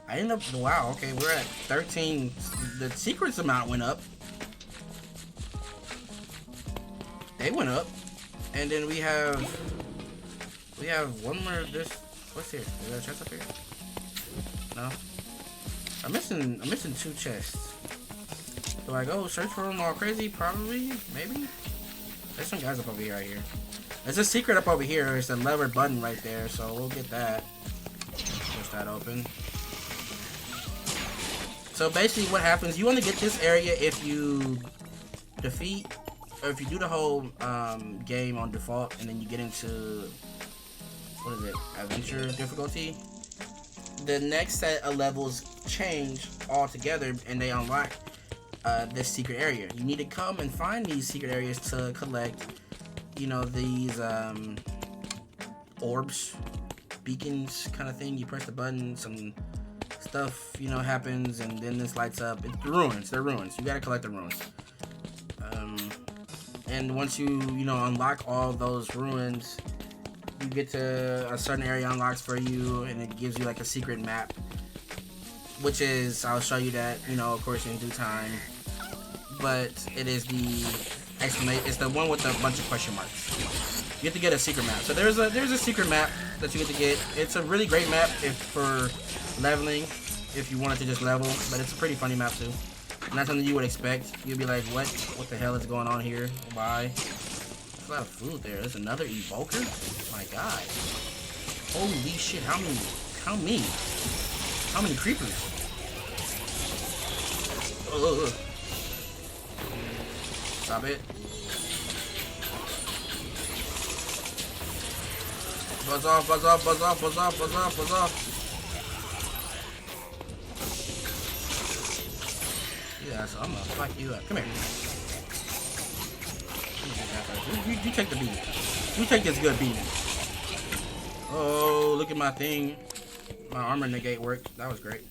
I ended up, wow, okay, we're at 13. The secrets amount went up. They went up. And then we have one more of this. What's here? Is there a chest up here? No. I'm missing 2 chests. Do I go search for them all crazy? Probably, maybe. There's some guys up over here right here. There's a secret up over here. It's a lever button right there, so we'll get that. Push that open. So basically what happens, you only get this area if you defeat, or if you do the whole game on default, and then you get into, what is it, adventure difficulty. The next set of levels change altogether, and they unlock this secret area. You need to come and find these secret areas to collect, you know, these orbs, beacons kind of thing. You press the button, some stuff, you know, happens, and then this lights up. It's the ruins. They're ruins. You gotta collect the ruins. And once you know, unlock all those ruins, you get to a certain area unlocks for you, and it gives you like a secret map, which is, I'll show you that, you know, of course, in due time. But it is the exclamation. It's the one with a bunch of question marks. You have to get a secret map. So there's a secret map that you get to get. It's a really great map for leveling, if you wanted to just level. But it's a pretty funny map too. Not something you would expect. You'd be like, what the hell is going on here? Why? There's a lot of food there. There's another evoker? My God. Holy shit, how many creepers? Ugh. Stop it. Buzz off, buzz off, buzz off, buzz off, buzz off, buzz off. Yeah, so I'm gonna fuck you up. Come here. You take the beating. You take this good beating. Oh, look at my thing. My armor negate worked. That was great.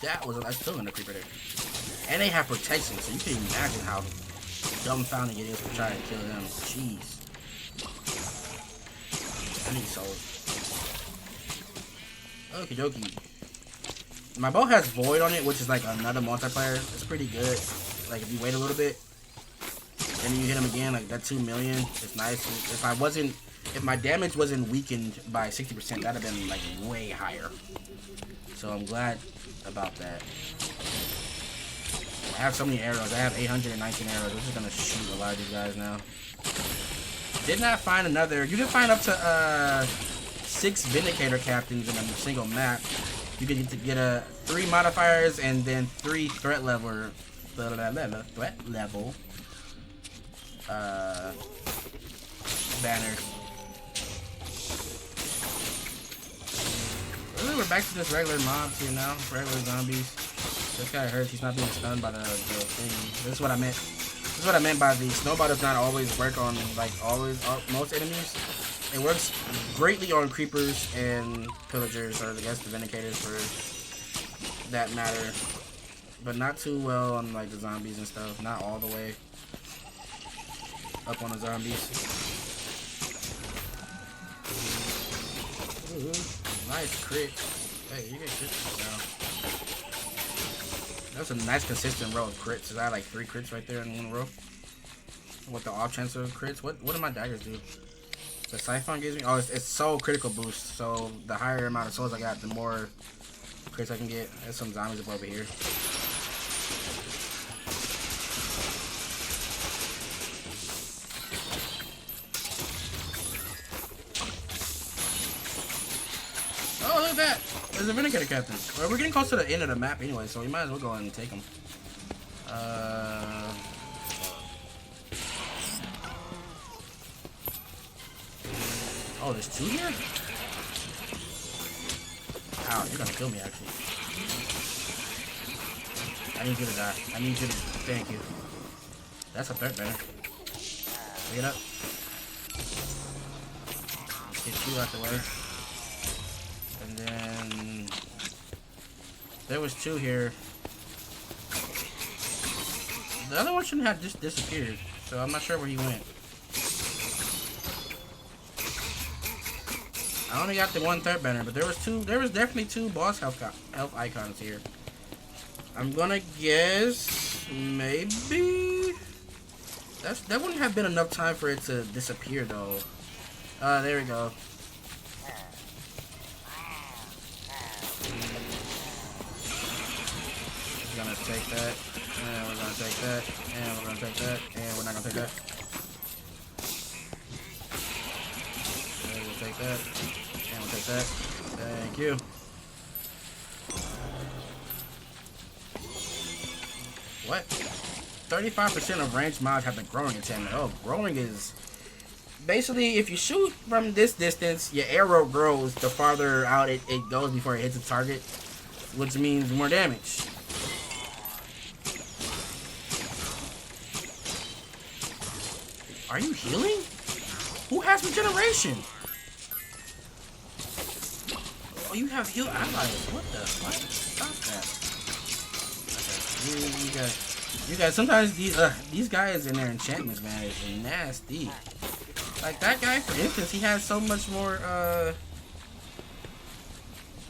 I still in the creeper there. And they have protection, so you can imagine how dumbfounding it is to try to kill them. Jeez. I need souls. Okie dokie. My bow has Void on it, which is like another multiplier. It's pretty good. Like if you wait a little bit and then you hit him again, like that 2 million, it's nice. If my damage wasn't weakened by 60%, that'd have been like way higher. So I'm glad about that. I have so many arrows. I have 819 arrows. I'm just gonna shoot a lot of these guys now. Did not find another. You can find up to 6 Vindicator captains in a single map. You can get 3 modifiers and then 3 threat level banners. Really, we're back to just regular mobs here now. Regular zombies. This guy hurts. He's not being stunned by the thing. This is what I meant. This is what I meant by the snowball does not always work on like most enemies. It works greatly on creepers and pillagers, or I guess the vindicators for that matter, but not too well on like the zombies and stuff. Not all the way up on the zombies. Ooh, nice crit. Hey, you get crits now. That's a nice consistent row of crits. I had like 3 crits right there in one row. What the off chance of crits? What do my daggers do? The Siphon gives me, oh, it's soul critical boost. So the higher amount of souls I got, the more crits I can get. There's some zombies up over here. Oh, look at that! There's a Vindicator captain. Well, we're getting close to the end of the map anyway, so we might as well go ahead and take him. Oh, there's 2 here? Ow, you're gonna kill me, actually. I need you to die. I need you to... Thank you. That's a threat banner. Pick it up. Get you out the way. And then... There was 2 here. The other one shouldn't have just disappeared. So I'm not sure where he went. I only got the one third banner, but there was definitely 2 boss health icons here. I'm gonna guess maybe that wouldn't have been enough time for it to disappear though. There we go. We're gonna take that, and we're gonna take that, and we're gonna take that, and we're not gonna take that. Okay, we'll take that, and we'll take that. Thank you. What? 35% of ranged mobs have the growing enchantment. Oh, growing is basically if you shoot from this distance, your arrow grows the farther out it goes before it hits the target, which means more damage. Are you healing? Who has regeneration? Oh, you have heal allies. What the fuck? Stop that. Okay. You guys, sometimes these guys and their enchantments, man, is nasty. Like that guy, for instance, he has so much more,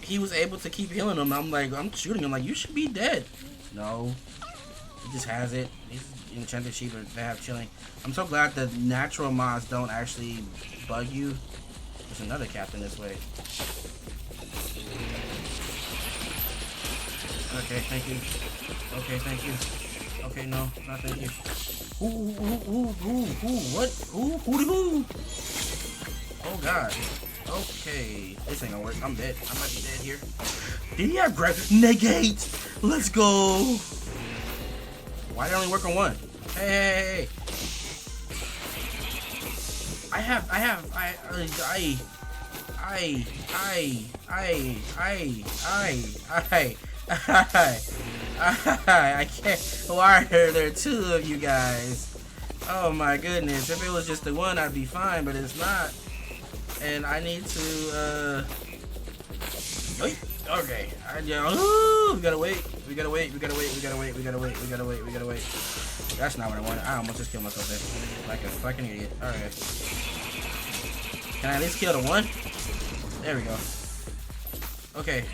he was able to keep healing him. I'm like, I'm shooting him like, you should be dead. No. He just has it. These enchanted sheep, they have chilling. I'm so glad the natural mods don't actually bug you. There's another captain this way. Okay, thank you. Okay, thank you. Okay, no, not thank you. What? Who? Oh god. Okay, this ain't gonna work. I'm dead. I might be dead here. Did he have grab? Negate! Let's go! Why did it only work on one? Hey! I can't. Why are there 2 of you guys? Oh my goodness. If it was just the one, I'd be fine, but it's not. And I need to, okay. We gotta wait. That's not what I wanted. I almost just killed myself there. Like a fucking idiot. Alright. Can I at least kill the one? There we go. Okay.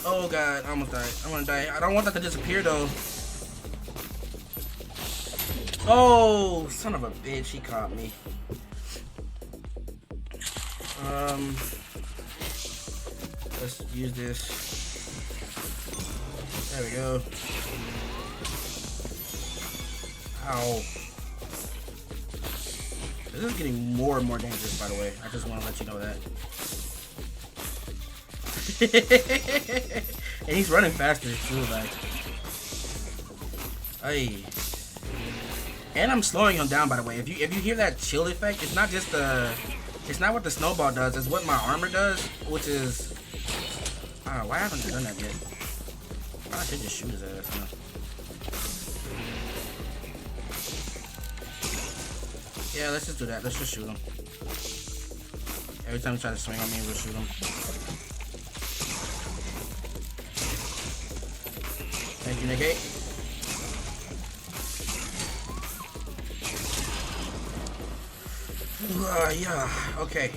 Oh god, I almost died. I wanna die. I don't want that to disappear though. Oh, son of a bitch, he caught me. Let's use this. There we go. Ow. This is getting more and more dangerous, by the way. I just want to let you know that. And he's running faster too, like. Ay. And I'm slowing him down, by the way. If you hear that chill effect, it's not just it's not what the snowball does. It's what my armor does, which is. Why haven't I done that yet? I should just shoot his ass. Huh? Yeah, let's just do that. Let's just shoot him. Every time he tries to swing on me, we'll shoot him. Thank you, negate. Yeah, okay.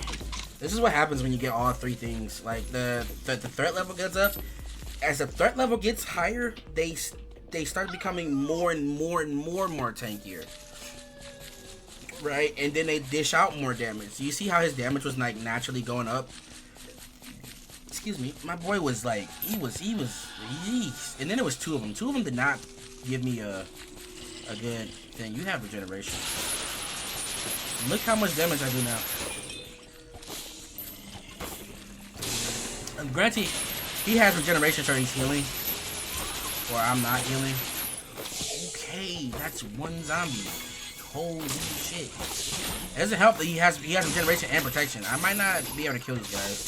This is what happens when you get all 3 things. Like, the threat level gets up. As the threat level gets higher, they start becoming more tankier. Right? And then they dish out more damage. You see how his damage was, like, naturally going up? Excuse me. My boy was, like, he was, yeesh. And then there was 2 of them. 2 of them did not give me a good thing. You have regeneration. Look how much damage I do now. Granted, he has regeneration, so he's healing. Or I'm not healing. Okay, that's 1 zombie. Holy shit. It doesn't help that he has regeneration and protection. I might not be able to kill these guys.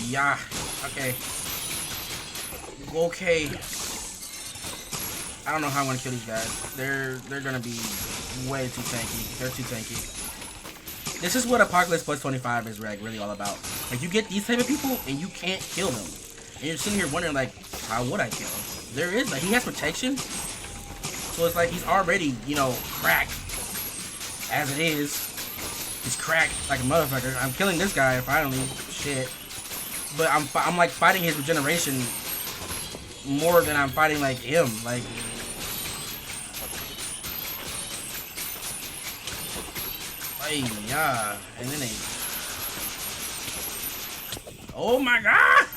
Yeah. Okay. Okay. I don't know how I'm gonna kill these guys. They're gonna be way too tanky. They're too tanky. This is what Apocalypse Plus 25 is really all about. Like, you get these type of people and you can't kill them. And you're sitting here wondering, like, how would I kill him? There is, like, he has protection. So it's like he's already, you know, cracked. As it is, he's cracked like a motherfucker. I'm killing this guy finally. Shit. But I'm like fighting his regeneration more than I'm fighting like him. Like, yeah. And then they. Oh my god!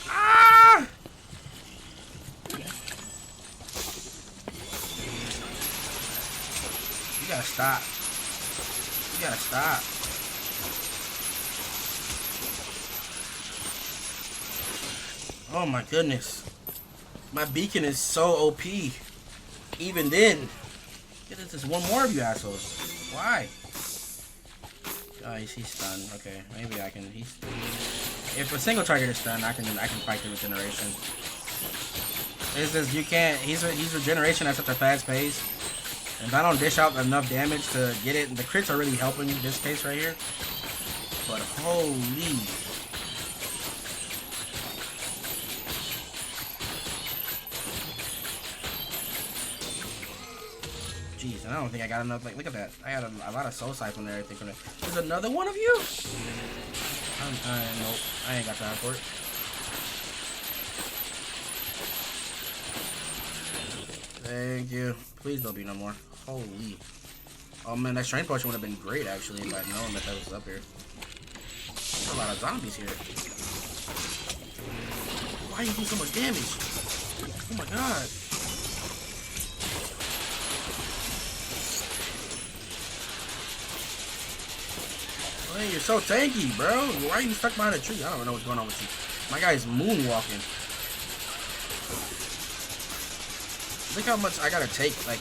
Ah! You gotta stop. You gotta stop. Oh my goodness. My beacon is so OP. Even then. There's just one more of you assholes. Why? Oh, he's stunned. Okay, maybe I can. If a single target is stunned, I can fight the regeneration. It's just you can't. He's regeneration at such a fast pace. And if I don't dish out enough damage to get it, the crits are really helping in this case right here. But holy. Jeez, and I don't think I got enough. Like, look at that. I had a lot of soul siphon and everything from it. There's another one of you? Nope. I ain't got time for it. Thank you. Please don't be no more. Holy. Oh man, that strength potion would have been great actually if I'd known that was up here. There's a lot of zombies here. Why are you doing so much damage? Oh my god. Man, you're so tanky, bro. Why are you stuck behind a tree? I don't know what's going on with you. My guy's moonwalking. Look how much I gotta take, like,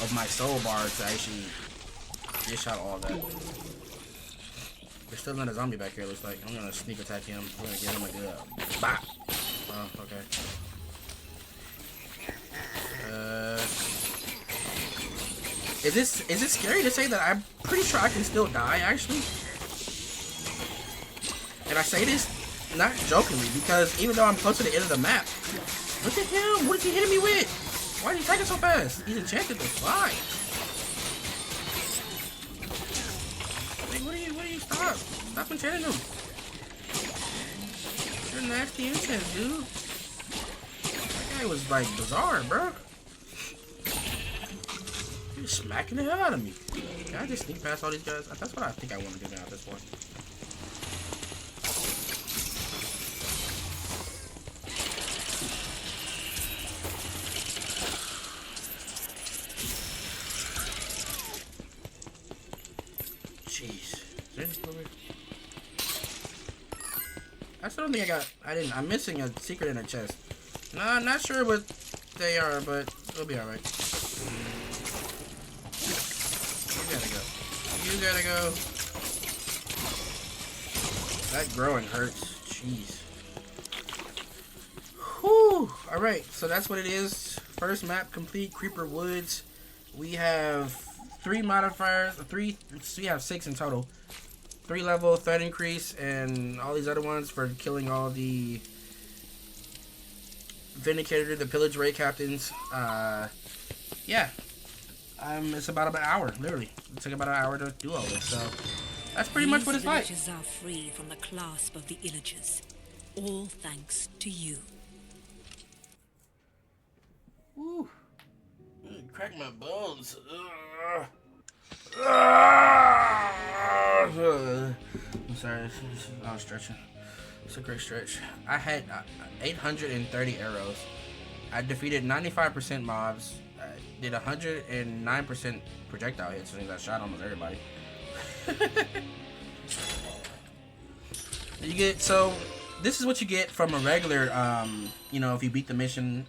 of my soul bar to actually dish out all that. There's still another zombie back here, looks like. I'm gonna sneak attack him. I'm gonna give him a good bop. Oh, okay. Is it scary to say that I'm pretty sure I can still die, actually? And I say this not jokingly, because even though I'm close to the end of the map, look at him! What is he hitting me with? Why is he attacking so fast? He's enchanted to fly. Like, what are you, stop! Stop enchanting him! You're nasty enchant, dude. That guy was, like, bizarre, bro. He's smacking the hell out of me. Can I just sneak past all these guys? That's what I think I want to do now at this point. Jeez. Is there anything over here? I still don't think I got... I'm missing a secret in a chest. Nah, I'm not sure what they are, but it'll be alright. You gotta go. That growing hurts. Jeez. Whew. Alright, so that's what it is. First map complete, Creeper Woods. We have 3 modifiers. We have 6 in total. 3 level, threat increase, and all these other ones for killing all the Vindicator, the Pillage Raid Captains. Yeah. It's about an hour, literally. It took about an hour to do all this, so that's pretty much what it's like. These villages are free from the clasp of the Illagers, all thanks to you. Woo. Crack my bones. I'm sorry, I was stretching. It's a great stretch. I had 830 arrows. I defeated 95% mobs. Did 109% projectile hits, which means I shot almost everybody. So this is what you get from a regular, you know, if you beat the mission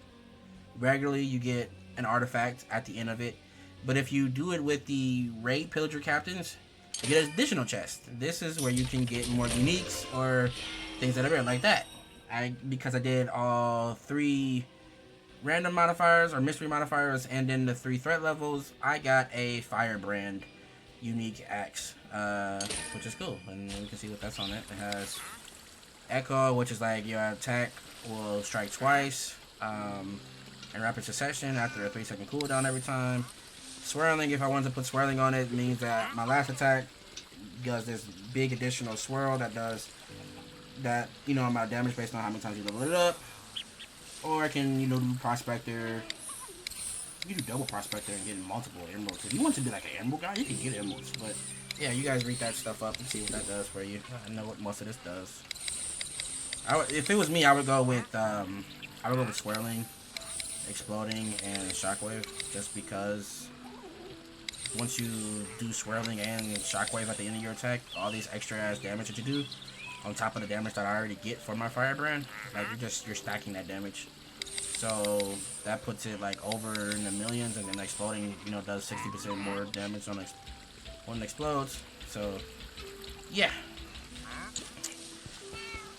regularly, you get an artifact at the end of it. But if you do it with the raid pillager captains, you get an additional chest. This is where you can get more uniques or things that are rare, like that. Because I did all 3 random modifiers or mystery modifiers and then the 3 threat levels, I got a firebrand unique axe, which is cool. And you can see what that's on it. It has echo, which is like your attack will strike twice. in rapid succession after a 3-second cooldown every time. Swirling, if I wanted to put swirling on it, means that my last attack does this big additional swirl that does that, you know, amount of damage based on how many times you level it up. Or I can, you know, do Prospector. You do double Prospector and get multiple emeralds. If you want to be like an emerald guy, you can get emeralds. But yeah, you guys read that stuff up and see what that does for you. I know what most of this does. If it was me, I would go with swirling, exploding, and shockwave, just because once you do swirling and shockwave at the end of your attack, all these extra ass damage that you do on top of the damage that I already get from my firebrand, like you're stacking that damage. So that puts it like over in the millions, and then exploding, you know, does 60% more damage on when it explodes. So yeah.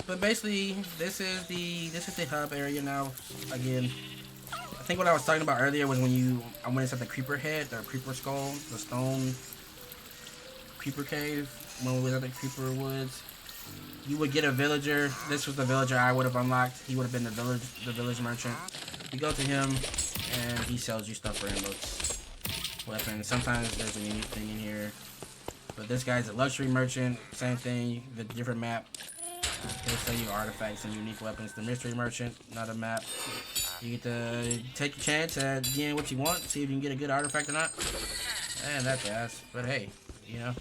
But basically, this is the hub area now. Again, I think what I was talking about earlier was when I went inside the creeper head, the creeper skull, the stone creeper cave, when we was at the creeper woods. You would get a villager. This was the villager I would have unlocked. He would have been the village merchant. You go to him, and he sells you stuff for emeralds, weapons. Sometimes there's a unique thing in here. But this guy's a luxury merchant. Same thing, the different map. He'll sell you artifacts and unique weapons. The mystery merchant, another map. You get to take a chance at getting what you want, see if you can get a good artifact or not. And that's ass. But hey, you know.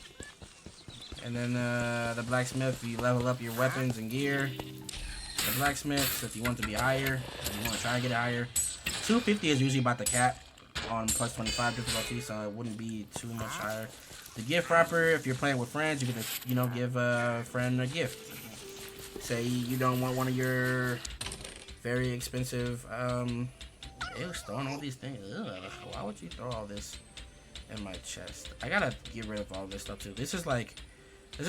And then the blacksmith, you level up your weapons and gear. The blacksmith, if you want to be higher, if you want to try to get it higher. 250 is usually about the cap on plus 25 difficulty, so it wouldn't be too much higher. The gift wrapper, if you're playing with friends, you can, you know, give a friend a gift. Say you don't want one of your very expensive, ew, throwing all these things. Ugh, why would you throw all this in my chest? I gotta get rid of all this stuff too. This is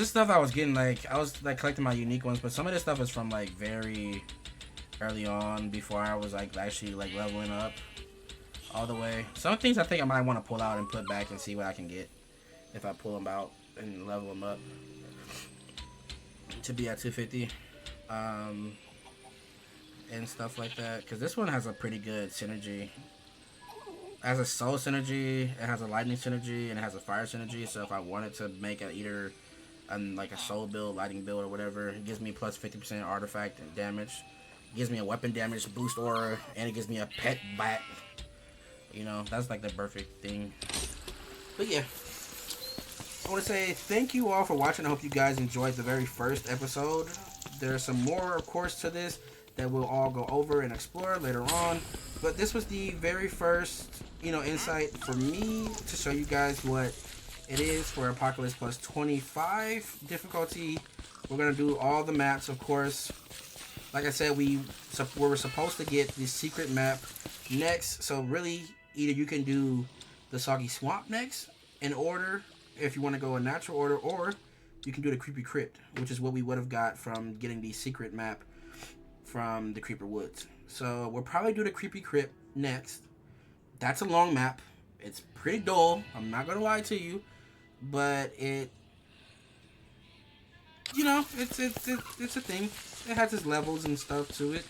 stuff I was getting, like, I was like collecting my unique ones, but some of this stuff is from like very early on, before I was like actually like leveling up all the way. Some things I think I might want to pull out and put back and see what I can get if I pull them out and level them up to be at 250 and stuff like that, because this one has a pretty good synergy. It has a soul synergy, it has a lightning synergy, and it has a fire synergy. So if I wanted to make either like a soul build, lighting build, or whatever, it gives me plus 50% artifact and damage. It gives me a weapon damage boost aura, and it gives me a pet bat. You know, that's like the perfect thing. But yeah, I want to say thank you all for watching. I hope you guys enjoyed the very first episode. There's some more, of course, to this that we'll all go over and explore later on. But this was the very first, you know, insight for me to show you guys what it is for Apocalypse plus 25 difficulty. We're going to do all the maps, of course. Like I said, we were supposed to get the secret map next. So really, either you can do the Soggy Swamp next in order, if you want to go in natural order, or you can do the Creepy Crypt, which is what we would have got from getting the secret map from the Creeper Woods. So we'll probably do the Creepy Crypt next. That's a long map. It's pretty dull, I'm not going to lie to you, but it, you know, it's a thing. It has its levels and stuff to it.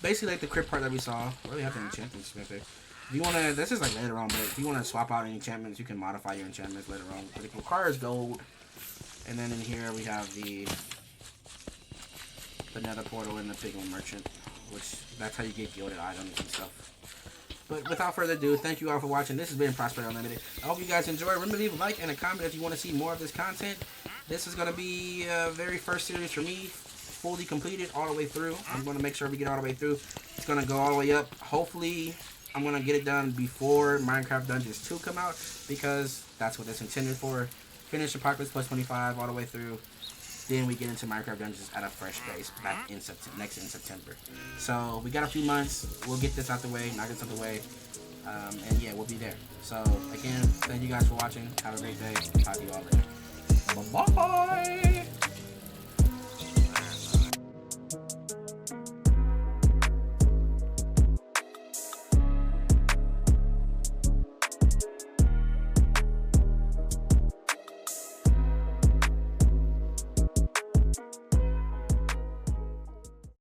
Basically like the crypt part that we saw. We really have an enchantment smith here. If you want to, this is like later on, but if you want to swap out any enchantments, you can modify your enchantments later on. But it requires gold. And then in here we have the nether portal and the piglin merchant, which that's how you get gilded items and stuff. But without further ado, thank you all for watching. This has been Prosperity Unlimited. I hope you guys enjoy. Remember to leave a like and a comment if you want to see more of this content. This is going to be a very first series for me, fully completed all the way through. I'm going to make sure we get all the way through. It's going to go all the way up. Hopefully, I'm going to get it done before Minecraft Dungeons 2 come out, because that's what it's intended for. Finish Apocalypse plus 25 all the way through. Then we get into Minecraft Dungeons at a fresh pace back in September, in September. So we got a few months. We'll get this out the way, knock this out the way. And yeah, we'll be there. So again, thank you guys for watching. Have a great day. Talk to you all later. Bye-bye.